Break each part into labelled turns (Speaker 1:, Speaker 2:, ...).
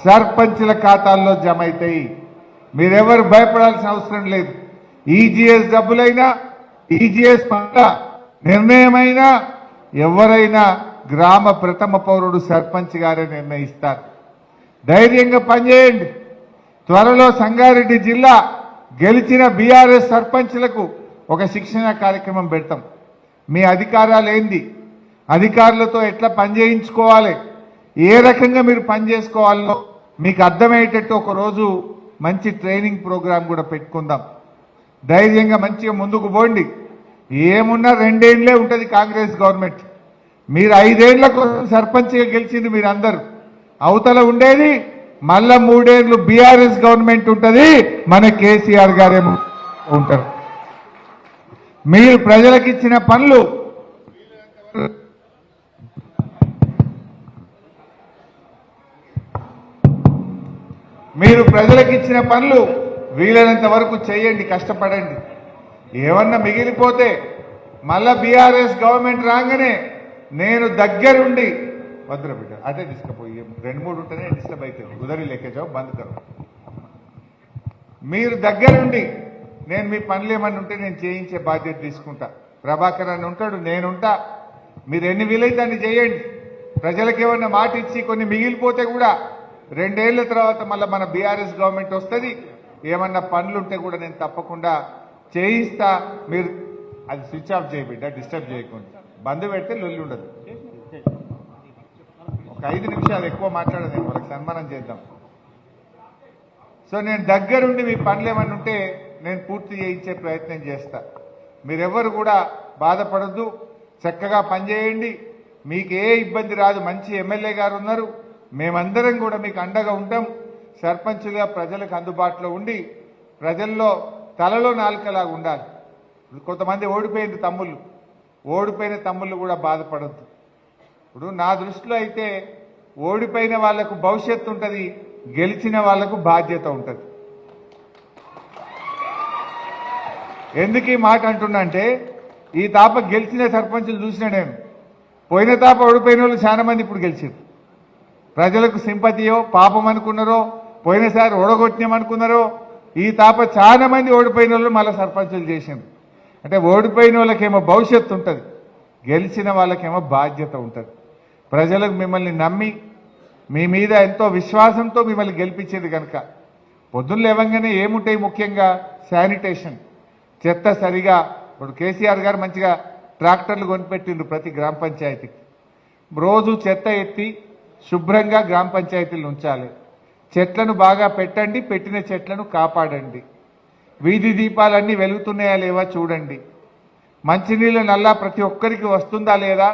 Speaker 1: సర్పంచుల ఖాతాల్లో జమ అవుతాయి. మీరెవరు భయపడాల్సిన అవసరం లేదు. ఈజీఎస్ డబ్బులైనా ఈజీఎస్ పట్ల నిర్ణయమైనా ఎవరైనా గ్రామ ప్రథమ పౌరుడు సర్పంచ్ గారే నిర్ణయిస్తారు. ధైర్యంగా పనిచేయండి. త్వరలో సంగారెడ్డి జిల్లా గెలిచిన బీఆర్ఎస్ సర్పంచ్లకు ఒక శిక్షణ కార్యక్రమం పెడతాం. మీ అధికారాలు ఏంది, అధికారులతో ఎట్లా పనిచేయించుకోవాలి, ఏ రకంగా మీరు పనిచేసుకోవాలో మీకు అర్థమయ్యేటట్టు ఒకరోజు మంచి ట్రైనింగ్ ప్రోగ్రాం కూడా పెట్టుకుందాం. ధైర్యంగా మంచిగా ముందుకు పోండి. ఏమున్నా 2 ఏళ్లే ఉంటుంది కాంగ్రెస్ గవర్నమెంట్. మీరు 5 ఏళ్ల కోసం సర్పంచ్గా గెలిచింది మీరందరూ. అవతల ఉండేది మళ్ళా 3 ఏళ్లు బీఆర్ఎస్ గవర్నమెంట్ ఉంటుంది. మన కేసీఆర్ గారేమో ఉంటారు. మీరు ప్రజలకిచ్చిన పనులు వీలైనంత వరకు చేయండి, కష్టపడండి. ఏమన్నా మిగిలిపోతే మళ్ళా బీఆర్ఎస్ గవర్నమెంట్ రాగానే నేను దగ్గరుండి వద్దురా బిడ్డ అటే తీసుకుపోయి 2-3 ఉంటేనే డిస్టర్బ్ అవుతుంది. ఉదరి లెక్క జాబ్ బంద్ కరు. మీరు దగ్గరుండి నేను మీ పనులు ఏమన్నా ఉంటే నేను చేయించే బాధ్యత తీసుకుంటా. ప్రభాకర్ అని ఉంటాడు, నేనుంటా. మీరు ఎన్ని వీలైతే అన్ని చేయండి. ప్రజలకు ఏమన్నా మాట ఇచ్చి కొన్ని మిగిలిపోతే కూడా 2 ఏళ్ల తర్వాత మళ్ళీ మన బీఆర్ఎస్ గవర్నమెంట్ వస్తుంది. ఏమన్నా పనులు ఉంటే కూడా నేను తప్పకుండా చేయిస్తా. మీరు అది స్విచ్ ఆఫ్ చేయ బిడ్డ, డిస్టర్బ్ చేయకుండా. బంద్ పెడితే లొల్లి ఉండదు. ఒక 5 నిమిషాలు ఎక్కువ మాట్లాడదు, వాళ్ళకి సన్మానం చేద్దాం. సో నేను దగ్గరుండి మీ పనులు ఏమన్నా ఉంటే నేను పూర్తి చేయించే ప్రయత్నం చేస్తా. మీరెవరు కూడా బాధపడద్దు, చక్కగా పనిచేయండి. మీకు ఏ ఇబ్బంది రాదు. మంచి ఎమ్మెల్యే గారు ఉన్నారు. మేమందరం కూడా మీకు అండగా ఉంటాం. సర్పంచులుగా ప్రజలకు అందుబాటులో ఉండి ప్రజల్లో తలలో నాలుకలాగా ఉండాలి. కొంతమంది ఓడిపోయిన తమ్ముళ్ళు కూడా బాధపడద్దు. ఇప్పుడు నా దృష్టిలో అయితే ఓడిపోయిన వాళ్లకు భవిష్యత్తు ఉంటుంది, గెలిచిన వాళ్లకు బాధ్యత ఉంటుంది. ఎందుకు ఈ మాట అంటున్నా అంటే ఈ తాప గెలిచిన సర్పంచులు చూసినా నేను. పోయిన తాప ఓడిపోయిన వాళ్ళు చాలా మంది ఇప్పుడు గెలిచారు. ప్రజలకు సింపతియో పాపం అనుకున్నారో, పోయినసారి ఓడగొట్టినామనుకున్నారో, ఈ తాప చాలా మంది ఓడిపోయిన వాళ్ళు మళ్ళీ సర్పంచులు చేసింది. అంటే ఓడిపోయిన వాళ్ళకేమో భవిష్యత్తు ఉంటుంది, గెలిచిన వాళ్ళకేమో బాధ్యత ఉంటుంది. ప్రజలకు మిమ్మల్ని నమ్మి మీ మీద ఎంతో విశ్వాసంతో మిమ్మల్ని గెలిపించేది కనుక పొద్దున్న లేవంగానే ఏముంటాయి, ముఖ్యంగా శానిటేషన్, చెత్త సరిగా. ఇప్పుడు కేసీఆర్ గారు మంచిగా ట్రాక్టర్లు కొనిపెట్టిండ్రు ప్రతి గ్రామ పంచాయతీకి. రోజు చెత్త ఎత్తి శుభ్రంగా గ్రామ పంచాయతీలు ఉంచాలి. చెట్లను బాగా పెట్టండి, పెట్టిన చెట్లను కాపాడండి. వీధి దీపాలన్నీ వెలుగుతున్నాయా లేవా చూడండి. మంచినీళ్ళ నల్లా ప్రతి ఒక్కరికి వస్తుందా లేదా,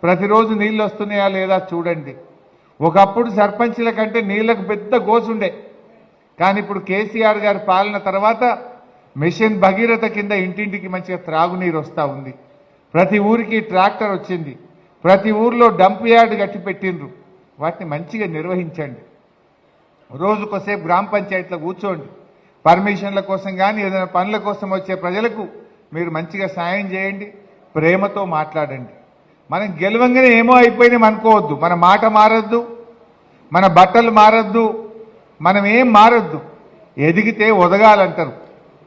Speaker 1: ప్రతిరోజు నీళ్ళు వస్తున్నాయా లేదా చూడండి. ఒకప్పుడు సర్పంచుల కంటే నీళ్లకు పెద్ద గోసుండే, కానీ ఇప్పుడు కేసీఆర్ గారి పాలన తర్వాత మిషన్ భగీరథ కింద ఇంటింటికి మంచిగా త్రాగునీరు వస్తూ ఉంది. ప్రతి ఊరికి ట్రాక్టర్ వచ్చింది. ప్రతి ఊర్లో డంప్ యార్డ్ కట్టి పెట్టిండ్రు. వాటిని మంచిగా నిర్వహించండి. రోజుకోసేపు గ్రామ పంచాయతీలో కూర్చోండి. పర్మిషన్ల కోసం కానీ ఏదైనా పనుల కోసం వచ్చే ప్రజలకు మీరు మంచిగా సాయం చేయండి, ప్రేమతో మాట్లాడండి. మనం గెలవంగానే ఏమో అయిపోయినాం అనుకోవద్దు. మన మాట మారద్దు, మన బట్టలు మారద్దు, మనం ఏం మారద్దు. ఎదిగితే ఒదగాలంటారు.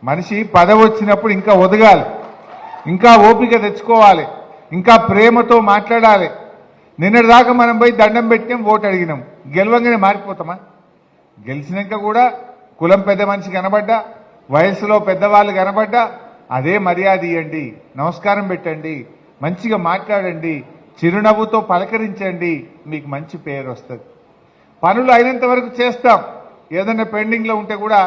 Speaker 1: మనిషి పదవి వచ్చినప్పుడు ఇంకా ఒదగాలి, ఇంకా ఓపిక తెచ్చుకోవాలి, ఇంకా ప్రేమతో మాట్లాడాలి. నిన్నటిదాకా మనం పోయి దండం పెట్టినాం, ఓటు అడిగినాం, గెలవంగానే మారిపోతామా? గెలిచినాక కూడా కులం పెద్ద మనిషి కనబడ్డా, వయసులో పెద్దవాళ్ళు కనబడ్డా అదే మర్యాద ఇవ్వండి, నమస్కారం పెట్టండి, మంచిగా మాట్లాడండి, చిరునవ్వుతో పలకరించండి. మీకు మంచి పేరు వస్తుంది. పనులు అయినంత వరకు చేస్తాం. ఏదైనా పెండింగ్లో ఉంటే కూడా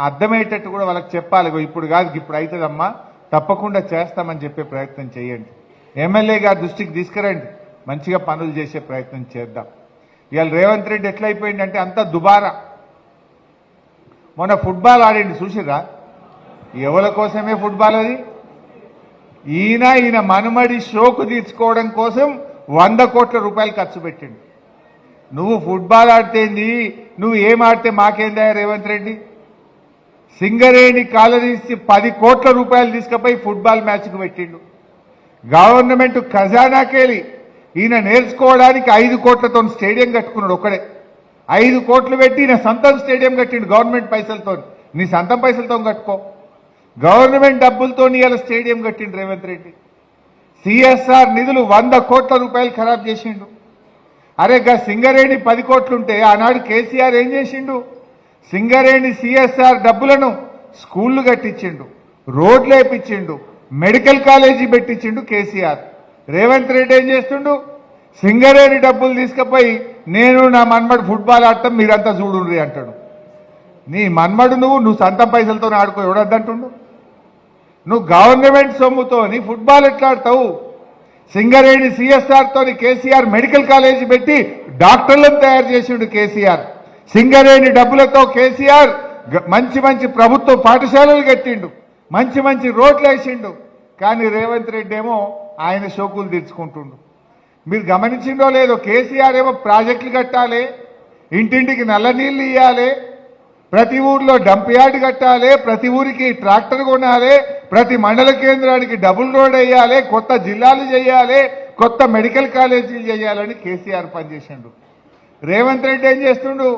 Speaker 1: అర్థమయ్యేటట్టు కూడా వాళ్ళకి చెప్పాలి. ఇప్పుడు కాదు, ఇప్పుడు అవుతుందమ్మా, తప్పకుండా చేస్తామని చెప్పే ప్రయత్నం చేయండి. ఎమ్మెల్యే గారి దృష్టికి తీసుకురండి, మంచిగా పనులు చేసే ప్రయత్నం చేద్దాం. ఇవాళ రేవంత్ రెడ్డి ఎట్లయిపోయిందంటే అంతా దుబారా. మొన్న ఫుట్బాల్ ఆడింది చూసిరా? ఎవరి కోసమే ఫుట్బాల్ అది? ఈయన మనుమడి షోకు తీర్చుకోవడం కోసం 100 కోట్ల రూపాయలు ఖర్చు పెట్టిండు. నువ్వు ఫుట్బాల్ ఆడితేంది, నువ్వు ఏం ఆడితే మాకేందా రేవంత్ రెడ్డి? సింగరేణి కాలనీసి 10 కోట్ల రూపాయలు తీసుకుపోయి ఫుట్బాల్ మ్యాచ్కు పెట్టిండు. గవర్నమెంట్ ఖజానాకెళ్ళి ఈయన నేర్చుకోవడానికి 5 కోట్లతో స్టేడియం కట్టుకున్నాడు ఒక్కడే. 5 కోట్లు పెట్టి నా సొంతం స్టేడియం కట్టిండు గవర్నమెంట్ పైసలతో. నీ సొంతం పైసలతో కట్టుకో. గవర్నమెంట్ డబ్బులతో ఇలా స్టేడియం కట్టిండు రేవంత్ రెడ్డి. సిఎస్ఆర్ నిధులు 100 కోట్ల రూపాయలు ఖరాబ్ చేసిండు. అరే గా సింగరేణి 10 కోట్లుంటే ఆనాడు కేసీఆర్ ఏం చేసిండు? సింగరేణి సిఎస్ఆర్ డబ్బులను స్కూళ్లు కట్టించిండు, రోడ్లు వేపించిండు, మెడికల్ కాలేజీ పెట్టించిండు కేసీఆర్. రేవంత్ రెడ్డి ఏం చేస్తుండు? సింగరేణి డబ్బులు తీసుకుపోయి నేను నా మన్మడు ఫుట్బాల్ ఆడతాం మీరంతా చూడుండ్రి అంటాడు. నీ మన్మడు నువ్వు సొంతం పైసలతో ఆడుకో, ఎవడద్దంటుండు? నువ్వు గవర్నమెంట్ సొమ్ముతోని ఫుట్బాల్ ఎట్లా ఆడతావు? సింగరేణి సిఎస్ఆర్ తోని కేసీఆర్ మెడికల్ కాలేజీ పెట్టి డాక్టర్లను తయారు చేసిండు కేసీఆర్. సింగరేణి డబ్బులతో కేసీఆర్ మంచి మంచి ప్రభుత్వ పాఠశాలలు కట్టిండు, మంచి మంచి రోడ్లు వేసిండు. కానీ రేవంత్ రెడ్డి ఏమో ఆయన షోకులు తీర్చుకుంటుండు. మీరు గమనించిండో లేదో, కేసీఆర్ ఏమో ప్రాజెక్టులు కట్టాలి, ఇంటింటికి నల్ల నీళ్లు ఇవ్వాలి, ప్రతి ఊర్లో డంప్ యార్డ్ కట్టాలి, ప్రతి ఊరికి ట్రాక్టర్ కొనాలి, ప్రతి మండల కేంద్రానికి డబుల్ రోడ్ వేయాలి, కొత్త జిల్లాలు చేయాలి, కొత్త మెడికల్ కాలేజీలు చేయాలని కేసీఆర్ పనిచేసిండు. రేవంత్ రెడ్డి ఏం చేస్తుండు?